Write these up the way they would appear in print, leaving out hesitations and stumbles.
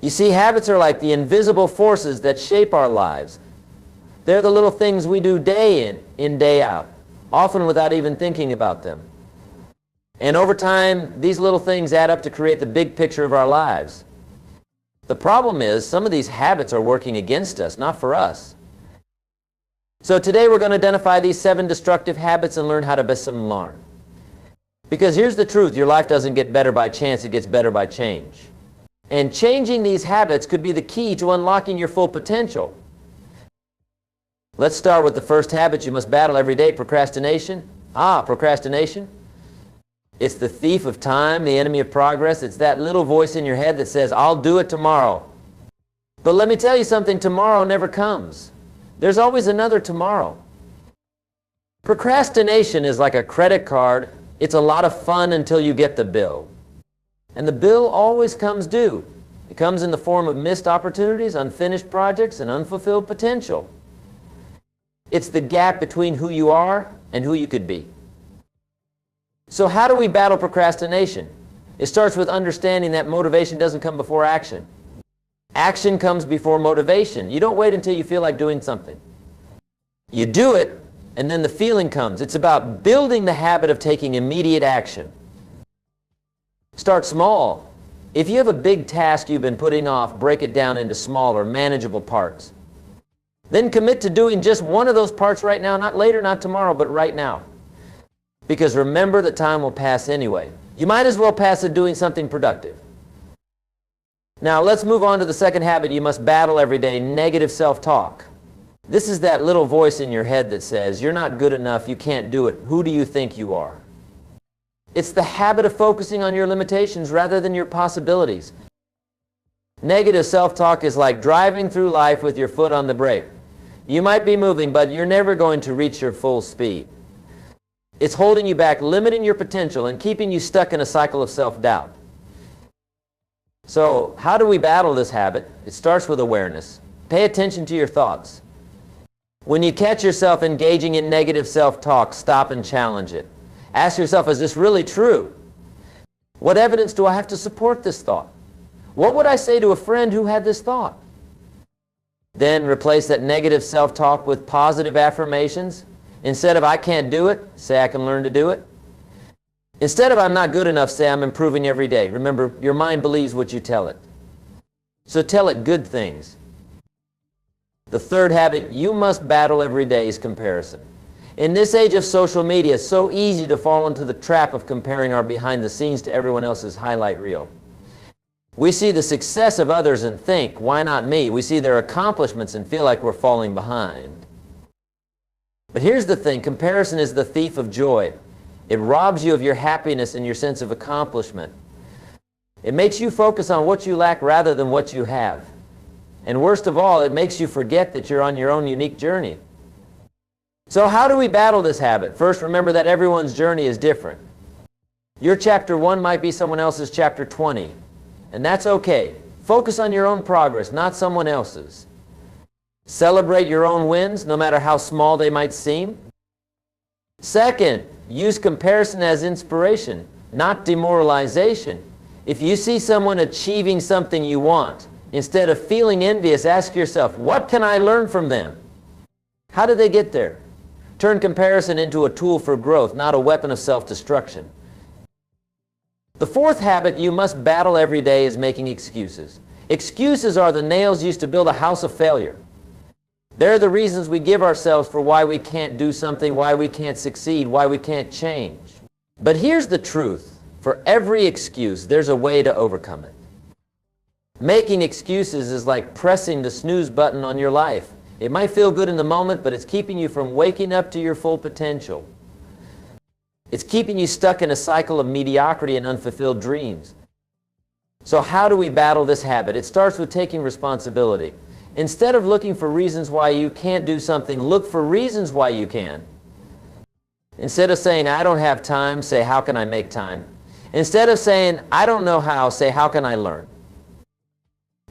You see, habits are like the invisible forces that shape our lives. They're the little things we do day in, day out, often without even thinking about them. And over time, these little things add up to create the big picture of our lives. The problem is, some of these habits are working against us, not for us. So today we're going to identify these 7 destructive habits and learn how to best them learn. Because here's the truth, your life doesn't get better by chance, it gets better by change. And changing these habits could be the key to unlocking your full potential. Let's start with the first habit you must battle every day, procrastination. Procrastination. It's the thief of time, the enemy of progress. It's that little voice in your head that says, I'll do it tomorrow. But let me tell you something, tomorrow never comes. There's always another tomorrow. Procrastination is like a credit card. It's a lot of fun until you get the bill. And the bill always comes due. It comes in the form of missed opportunities, unfinished projects, and unfulfilled potential. It's the gap between who you are and who you could be. So how do we battle procrastination? It starts with understanding that motivation doesn't come before action. Action comes before motivation. You don't wait until you feel like doing something. You do it, and then the feeling comes. It's about building the habit of taking immediate action. Start small. If you have a big task you've been putting off, break it down into smaller, manageable parts. Then commit to doing just one of those parts right now, not later, not tomorrow, but right now. Because remember that time will pass anyway. You might as well pass it doing something productive. Now let's move on to the second habit you must battle every day, negative self-talk. This is that little voice in your head that says, you're not good enough, you can't do it, who do you think you are? It's the habit of focusing on your limitations rather than your possibilities. Negative self-talk is like driving through life with your foot on the brake. You might be moving, but you're never going to reach your full speed. It's holding you back, limiting your potential, and keeping you stuck in a cycle of self-doubt. So, how do we battle this habit? It starts with awareness. Pay attention to your thoughts. When you catch yourself engaging in negative self-talk, stop and challenge it. Ask yourself, is this really true? What evidence do I have to support this thought? What would I say to a friend who had this thought? Then replace that negative self-talk with positive affirmations. Instead of I can't do it, say I can learn to do it. Instead of I'm not good enough, say I'm improving every day. Remember, your mind believes what you tell it. So tell it good things. The third habit you must battle every day is comparison. In this age of social media, it's so easy to fall into the trap of comparing our behind the scenes to everyone else's highlight reel. We see the success of others and think, why not me? We see their accomplishments and feel like we're falling behind. But here's the thing, comparison is the thief of joy. It robs you of your happiness and your sense of accomplishment. It makes you focus on what you lack rather than what you have. And worst of all, it makes you forget that you're on your own unique journey. So how do we battle this habit? First, remember that everyone's journey is different. Your chapter 1 might be someone else's chapter 20. And that's okay. Focus on your own progress, not someone else's. Celebrate your own wins, no matter how small they might seem. Second, use comparison as inspiration, not demoralization. If you see someone achieving something you want, instead of feeling envious, ask yourself, what can I learn from them? How did they get there? Turn comparison into a tool for growth, not a weapon of self-destruction. The fourth habit you must battle every day is making excuses. Excuses are the nails used to build a house of failure. They're the reasons we give ourselves for why we can't do something, why we can't succeed, why we can't change. But here's the truth. For every excuse, there's a way to overcome it. Making excuses is like pressing the snooze button on your life. It might feel good in the moment, but it's keeping you from waking up to your full potential. It's keeping you stuck in a cycle of mediocrity and unfulfilled dreams. So how do we battle this habit? It starts with taking responsibility. Instead of looking for reasons why you can't do something, look for reasons why you can. Instead of saying, I don't have time, say, how can I make time? Instead of saying, I don't know how, say, how can I learn?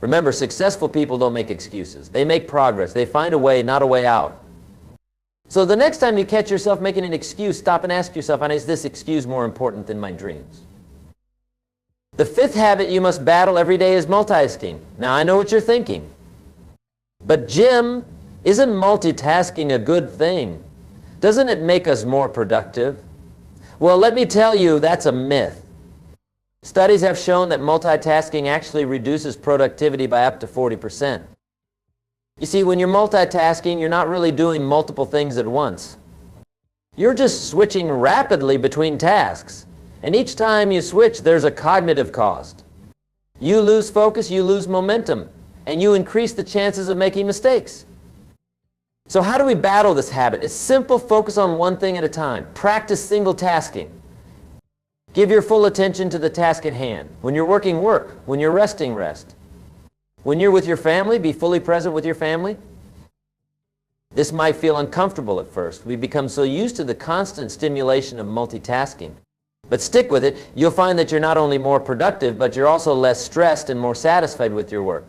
Remember, successful people don't make excuses. They make progress. They find a way, not a way out. So the next time you catch yourself making an excuse, stop and ask yourself, is this excuse more important than my dreams? The fifth habit you must battle every day is multitasking. Now, I know what you're thinking. But Jim, isn't multitasking a good thing? Doesn't it make us more productive? Well, let me tell you, that's a myth. Studies have shown that multitasking actually reduces productivity by up to 40%. You see, when you're multitasking, you're not really doing multiple things at once. You're just switching rapidly between tasks. And each time you switch, there's a cognitive cost. You lose focus, you lose momentum, and you increase the chances of making mistakes. So how do we battle this habit? It's simple. Focus on one thing at a time. Practice single tasking. Give your full attention to the task at hand. When you're working, work. When you're resting, rest. When you're with your family, be fully present with your family. This might feel uncomfortable at first. We become so used to the constant stimulation of multitasking. But stick with it. You'll find that you're not only more productive, but you're also less stressed and more satisfied with your work.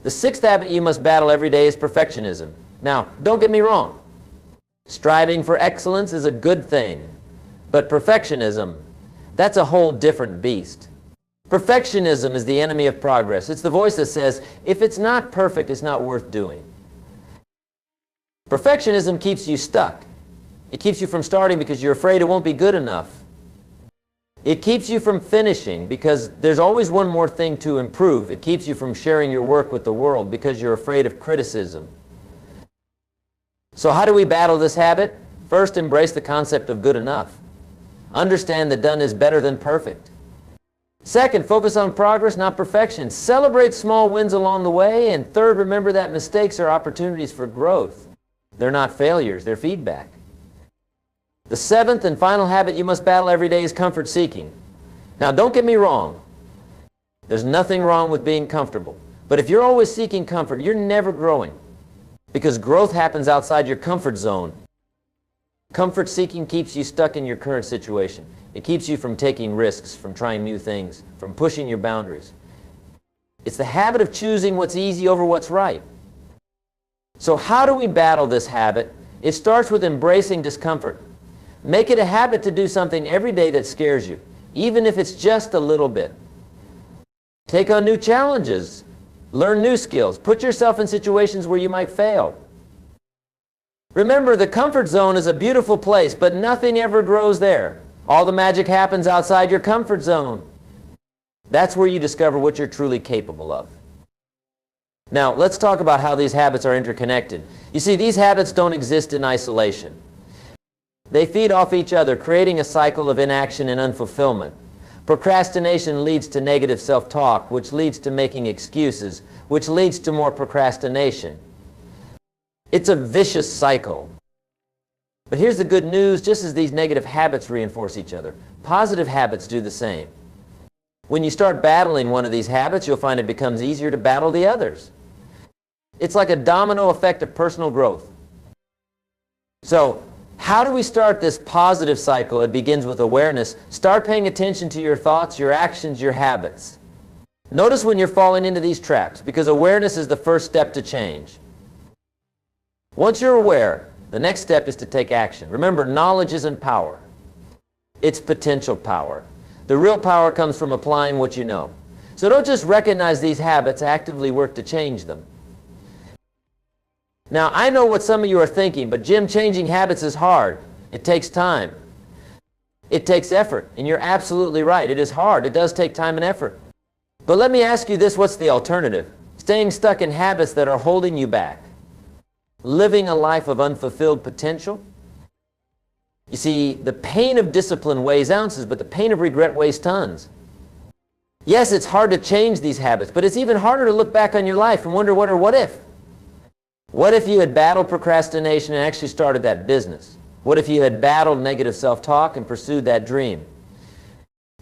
The sixth habit you must battle every day is perfectionism. Now, don't get me wrong. Striving for excellence is a good thing. But perfectionism, that's a whole different beast. Perfectionism is the enemy of progress. It's the voice that says, if it's not perfect, it's not worth doing. Perfectionism keeps you stuck. It keeps you from starting because you're afraid it won't be good enough. It keeps you from finishing because there's always one more thing to improve. It keeps you from sharing your work with the world because you're afraid of criticism. So how do we battle this habit? First, embrace the concept of good enough. Understand that done is better than perfect. Second, focus on progress, not perfection. Celebrate small wins along the way. And third, remember that mistakes are opportunities for growth. They're not failures, they're feedback. The seventh and final habit you must battle every day is comfort seeking. Now, don't get me wrong. There's nothing wrong with being comfortable. But if you're always seeking comfort, you're never growing. Because growth happens outside your comfort zone. Comfort seeking keeps you stuck in your current situation. It keeps you from taking risks, from trying new things, from pushing your boundaries. It's the habit of choosing what's easy over what's right. So how do we battle this habit? It starts with embracing discomfort. Make it a habit to do something every day that scares you, even if it's just a little bit. Take on new challenges. Learn new skills. Put yourself in situations where you might fail. Remember, the comfort zone is a beautiful place, but nothing ever grows there. All the magic happens outside your comfort zone. That's where you discover what you're truly capable of. Now, let's talk about how these habits are interconnected. You see, these habits don't exist in isolation. They feed off each other, creating a cycle of inaction and unfulfillment. Procrastination leads to negative self-talk, which leads to making excuses, which leads to more procrastination. It's a vicious cycle. But here's the good news. Just as these negative habits reinforce each other, positive habits do the same. When you start battling one of these habits, you'll find it becomes easier to battle the others. It's like a domino effect of personal growth. So, how do we start this positive cycle? It begins with awareness. Start paying attention to your thoughts, your actions, your habits. Notice when you're falling into these traps, because awareness is the first step to change. Once you're aware, the next step is to take action. Remember, knowledge isn't power. It's potential power. The real power comes from applying what you know. So don't just recognize these habits, actively work to change them. Now, I know what some of you are thinking, but Jim, changing habits is hard. It takes time. It takes effort, and you're absolutely right. It is hard. It does take time and effort. But let me ask you this, what's the alternative? Staying stuck in habits that are holding you back. Living a life of unfulfilled potential. You see, the pain of discipline weighs ounces, but the pain of regret weighs tons. Yes, it's hard to change these habits, but it's even harder to look back on your life and wonder what if. What if you had battled procrastination and actually started that business? What if you had battled negative self-talk and pursued that dream?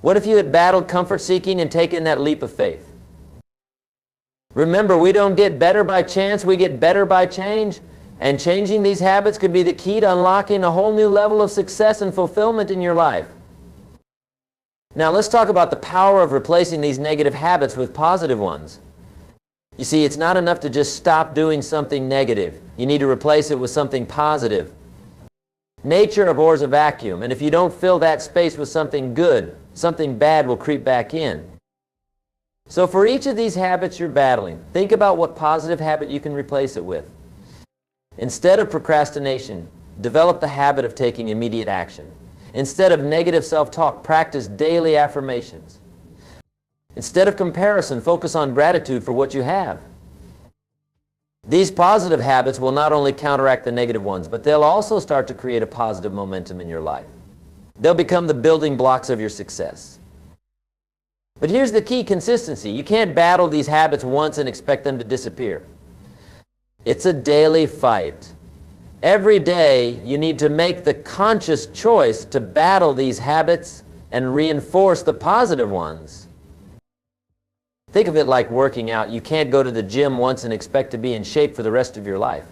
What if you had battled comfort seeking and taken that leap of faith? Remember, we don't get better by chance, we get better by change. And changing these habits could be the key to unlocking a whole new level of success and fulfillment in your life. Now let's talk about the power of replacing these negative habits with positive ones. You see, it's not enough to just stop doing something negative. You need to replace it with something positive. Nature abhors a vacuum, and if you don't fill that space with something good, something bad will creep back in. So for each of these habits you're battling, think about what positive habit you can replace it with. Instead of procrastination, develop the habit of taking immediate action. Instead of negative self-talk, practice daily affirmations. Instead of comparison, focus on gratitude for what you have. These positive habits will not only counteract the negative ones, but they'll also start to create a positive momentum in your life. They'll become the building blocks of your success. But here's the key: consistency. You can't battle these habits once and expect them to disappear. It's a daily fight. Every day you need to make the conscious choice to battle these habits and reinforce the positive ones. Think of it like working out. You can't go to the gym once and expect to be in shape for the rest of your life.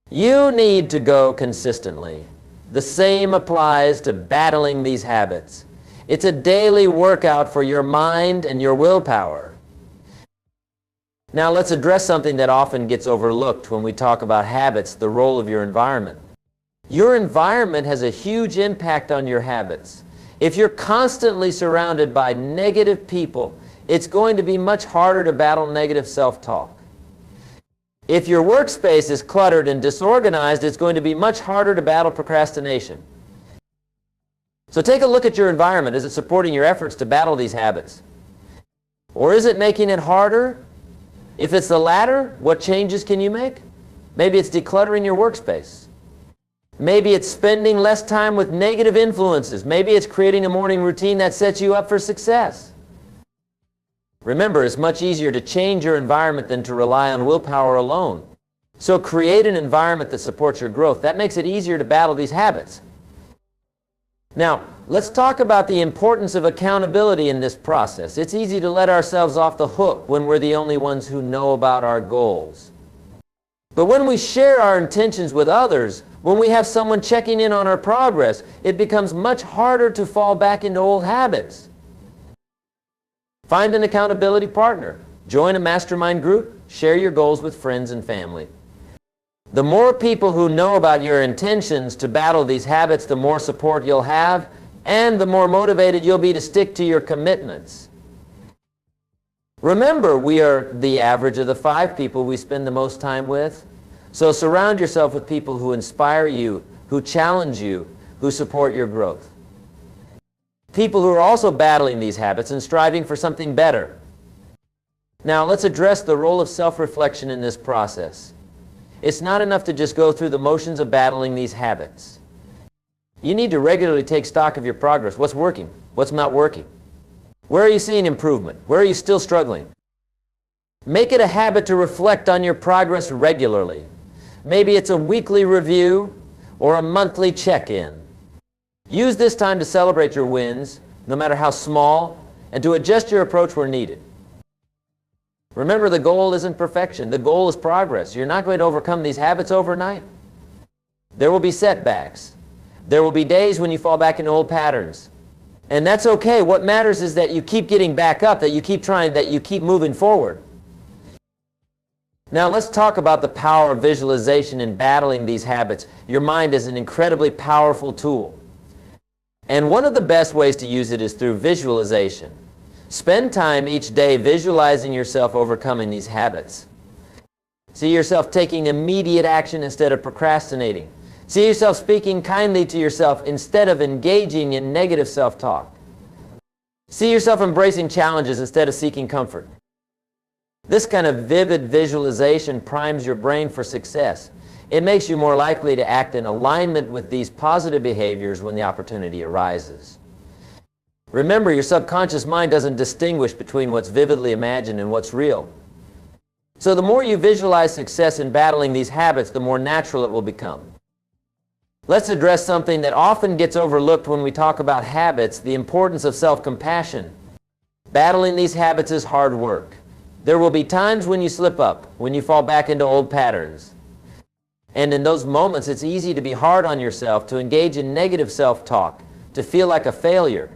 You need to go consistently. The same applies to battling these habits. It's a daily workout for your mind and your willpower. Now let's address something that often gets overlooked when we talk about habits: the role of your environment. Your environment has a huge impact on your habits. If you're constantly surrounded by negative people, it's going to be much harder to battle negative self-talk. If your workspace is cluttered and disorganized, it's going to be much harder to battle procrastination. So take a look at your environment. Is it supporting your efforts to battle these habits? Or is it making it harder? If it's the latter, what changes can you make? Maybe it's decluttering your workspace. Maybe it's spending less time with negative influences. Maybe it's creating a morning routine that sets you up for success. Remember, it's much easier to change your environment than to rely on willpower alone. So create an environment that supports your growth. That makes it easier to battle these habits. Now, let's talk about the importance of accountability in this process. It's easy to let ourselves off the hook when we're the only ones who know about our goals. But when we share our intentions with others, when we have someone checking in on our progress, it becomes much harder to fall back into old habits. Find an accountability partner. Join a mastermind group. Share your goals with friends and family. The more people who know about your intentions to battle these habits, the more support you'll have, and the more motivated you'll be to stick to your commitments. Remember, we are the average of the 5 people we spend the most time with. So surround yourself with people who inspire you, who challenge you, who support your growth. People who are also battling these habits and striving for something better. Now, let's address the role of self-reflection in this process. It's not enough to just go through the motions of battling these habits. You need to regularly take stock of your progress. What's working? What's not working? Where are you seeing improvement? Where are you still struggling? Make it a habit to reflect on your progress regularly. Maybe it's a weekly review or a monthly check-in. Use this time to celebrate your wins, no matter how small, and to adjust your approach where needed. Remember, the goal isn't perfection. The goal is progress. You're not going to overcome these habits overnight. There will be setbacks. There will be days when you fall back into old patterns. And that's okay. What matters is that you keep getting back up, that you keep trying, that you keep moving forward. Now let's talk about the power of visualization in battling these habits. Your mind is an incredibly powerful tool. And one of the best ways to use it is through visualization. Spend time each day visualizing yourself overcoming these habits. See yourself taking immediate action instead of procrastinating. See yourself speaking kindly to yourself instead of engaging in negative self-talk. See yourself embracing challenges instead of seeking comfort. This kind of vivid visualization primes your brain for success. It makes you more likely to act in alignment with these positive behaviors when the opportunity arises. Remember, your subconscious mind doesn't distinguish between what's vividly imagined and what's real. So the more you visualize success in battling these habits, the more natural it will become. Let's address something that often gets overlooked when we talk about habits: the importance of self-compassion. Battling these habits is hard work. There will be times when you slip up, when you fall back into old patterns. And in those moments, it's easy to be hard on yourself, to engage in negative self-talk, to feel like a failure.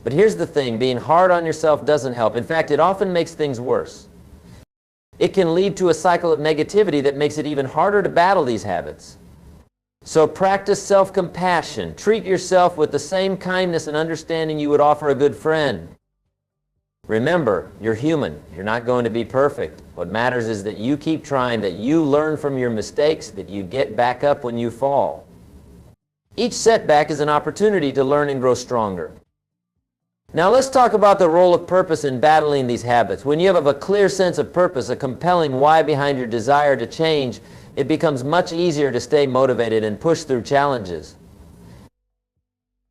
But here's the thing: being hard on yourself doesn't help. In fact, it often makes things worse. It can lead to a cycle of negativity that makes it even harder to battle these habits. So practice self-compassion. Treat yourself with the same kindness and understanding you would offer a good friend. Remember, you're human. You're not going to be perfect. What matters is that you keep trying, that you learn from your mistakes, that you get back up when you fall. Each setback is an opportunity to learn and grow stronger. Now let's talk about the role of purpose in battling these habits. When you have a clear sense of purpose, a compelling why behind your desire to change, it becomes much easier to stay motivated and push through challenges.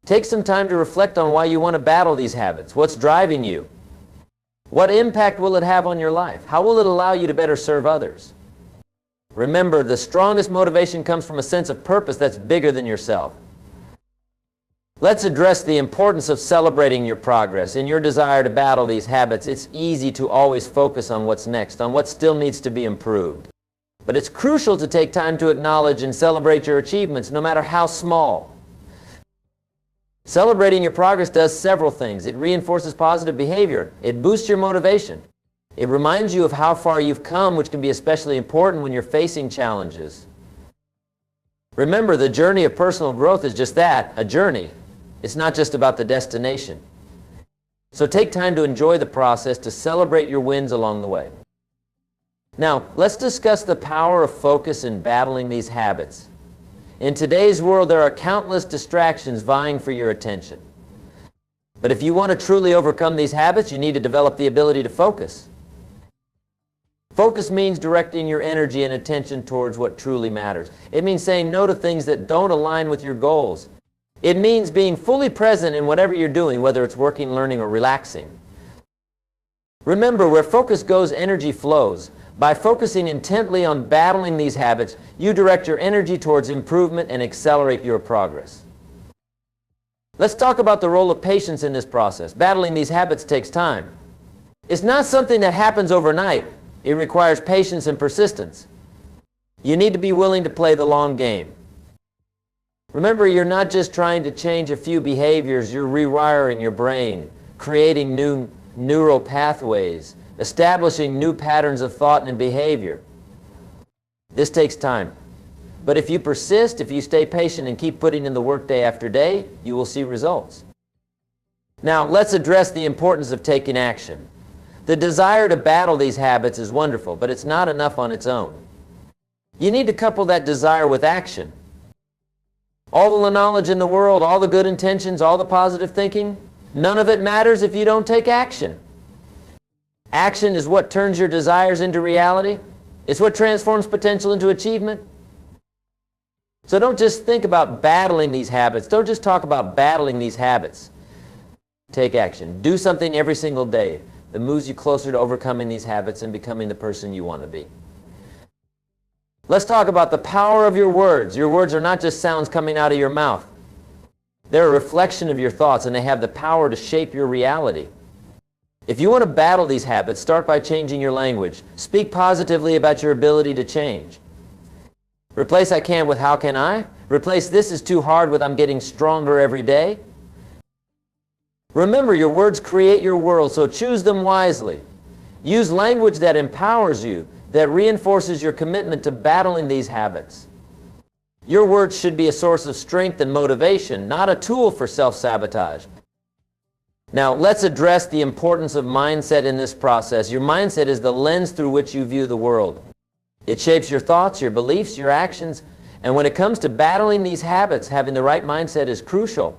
Take some time to reflect on why you want to battle these habits. What's driving you? What impact will it have on your life? How will it allow you to better serve others? Remember, the strongest motivation comes from a sense of purpose that's bigger than yourself. Let's address the importance of celebrating your progress. In your desire to battle these habits, it's easy to always focus on what's next, on what still needs to be improved. But it's crucial to take time to acknowledge and celebrate your achievements, no matter how small. Celebrating your progress does several things. It reinforces positive behavior. It boosts your motivation. It reminds you of how far you've come, which can be especially important when you're facing challenges. Remember, the journey of personal growth is just that, a journey. It's not just about the destination. So take time to enjoy the process, to celebrate your wins along the way. Now, let's discuss the power of focus in battling these habits. In today's world, there are countless distractions vying for your attention. But if you want to truly overcome these habits, you need to develop the ability to focus. Focus means directing your energy and attention towards what truly matters. It means saying no to things that don't align with your goals. It means being fully present in whatever you're doing, whether it's working, learning, or relaxing. Remember, where focus goes, energy flows. By focusing intently on battling these habits, you direct your energy towards improvement and accelerate your progress. Let's talk about the role of patience in this process. Battling these habits takes time. It's not something that happens overnight. It requires patience and persistence. You need to be willing to play the long game. Remember, you're not just trying to change a few behaviors, you're rewiring your brain, creating new neural pathways, establishing new patterns of thought and behavior. This takes time. But if you persist, if you stay patient and keep putting in the work day after day, you will see results. Now, let's address the importance of taking action. The desire to battle these habits is wonderful, but it's not enough on its own. You need to couple that desire with action. All the knowledge in the world, all the good intentions, all the positive thinking, none of it matters if you don't take action. Action is what turns your desires into reality. It's what transforms potential into achievement. So don't just think about battling these habits. Don't just talk about battling these habits. Take action. Do something every single day that moves you closer to overcoming these habits and becoming the person you want to be. Let's talk about the power of your words. Your words are not just sounds coming out of your mouth. They're a reflection of your thoughts, and they have the power to shape your reality. If you want to battle these habits, start by changing your language. Speak positively about your ability to change. Replace "I can" with "how can I?" Replace "this is too hard" with "I'm getting stronger every day." Remember, your words create your world, so choose them wisely. Use language that empowers you, that reinforces your commitment to battling these habits. Your words should be a source of strength and motivation, not a tool for self-sabotage. Now, let's address the importance of mindset in this process. Your mindset is the lens through which you view the world. It shapes your thoughts, your beliefs, your actions, and when it comes to battling these habits, having the right mindset is crucial.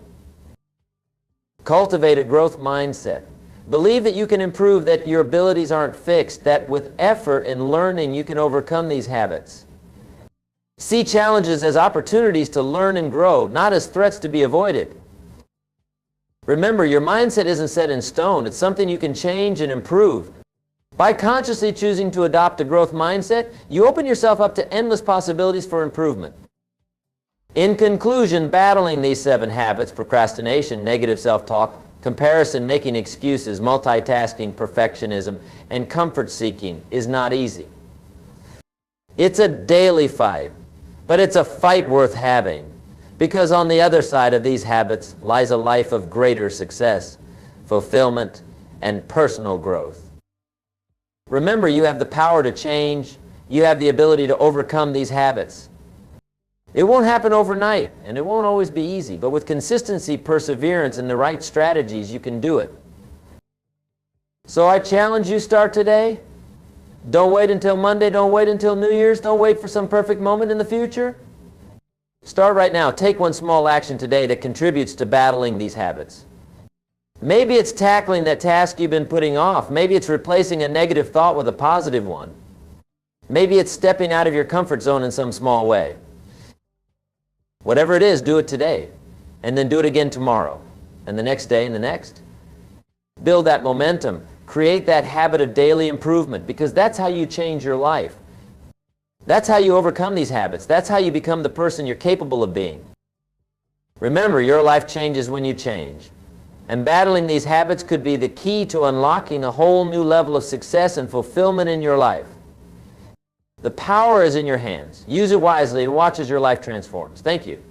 Cultivate a growth mindset. Believe that you can improve, that your abilities aren't fixed, that with effort and learning you can overcome these habits. See challenges as opportunities to learn and grow, not as threats to be avoided. Remember, your mindset isn't set in stone. It's something you can change and improve. By consciously choosing to adopt a growth mindset, you open yourself up to endless possibilities for improvement. In conclusion, battling these 7 habits, procrastination, negative self-talk, comparison, making excuses, multitasking, perfectionism, and comfort-seeking, is not easy. It's a daily fight, but it's a fight worth having, because on the other side of these habits lies a life of greater success, fulfillment, and personal growth. Remember, you have the power to change. You have the ability to overcome these habits. It won't happen overnight, and it won't always be easy, but with consistency, perseverance, and the right strategies, you can do it. So I challenge you, start today. Don't wait until Monday. Don't wait until New Year's. Don't wait for some perfect moment in the future. Start right now. Take one small action today that contributes to battling these habits. Maybe it's tackling that task you've been putting off. Maybe it's replacing a negative thought with a positive one. Maybe it's stepping out of your comfort zone in some small way. Whatever it is, do it today. And then do it again tomorrow. And the next day and the next. Build that momentum. Create that habit of daily improvement, because that's how you change your life. That's how you overcome these habits. That's how you become the person you're capable of being. Remember, your life changes when you change. And battling these habits could be the key to unlocking a whole new level of success and fulfillment in your life. The power is in your hands. Use it wisely and watch as your life transforms. Thank you.